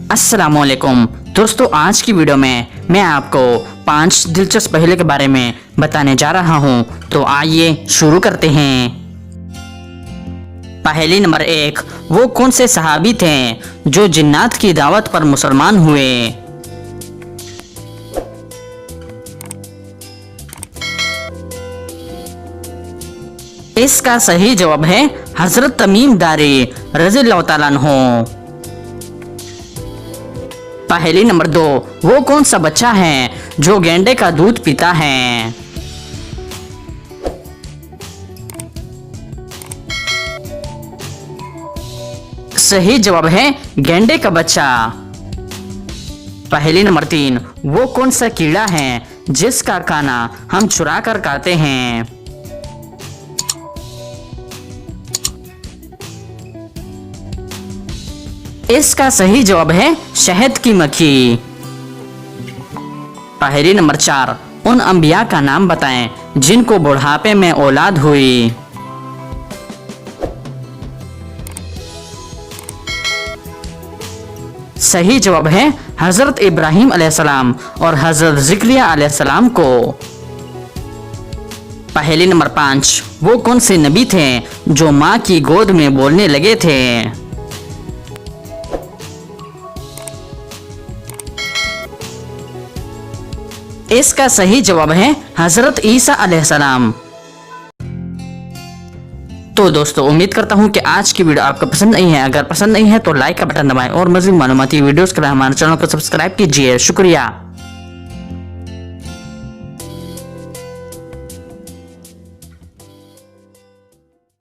अस्सलामुअलैकुम दोस्तों, आज की वीडियो में मैं आपको 5 दिलचस्प पहेली के बारे में बताने जा रहा हूं। तो आइए शुरू करते हैं। पहेली नंबर 1, वो कौन से सहाबी थे जो जिन्नात की दावत पर मुसलमान हुए? इसका सही जवाब है हजरत तमीम दारी रज़ियल्लाहु ताला अन्हु। पहेली नंबर 2, वो कौन सा बच्चा है जो गेंडे का दूध पीता है? सही जवाब है गेंडे का बच्चा। पहेली नंबर 3, वो कौन सा कीड़ा है जिसका खाना हम चुरा कर खाते हैं? इसका सही जवाब है शहद की मक्खी। पहेली नंबर 4, उन अंबिया का नाम बताएं जिनको बुढ़ापे में औलाद हुई। सही जवाब है हजरत इब्राहिम अलैहिस्सलाम और हजरत ज़िक्रिया अलैहिस्सलाम को। पहेली नंबर 5, वो कौन से नबी थे जो माँ की गोद में बोलने लगे थे? इसका सही जवाब है हजरत ईसा अलैहिस्सलाम। तो दोस्तों, उम्मीद करता हूँ कि आज की वीडियो आपको पसंद नहीं है। अगर पसंद नहीं है तो लाइक का बटन दबाएं और मज़ीद मालूमाती वीडियोस के लिए हमारे चैनल को सब्सक्राइब कीजिए। शुक्रिया।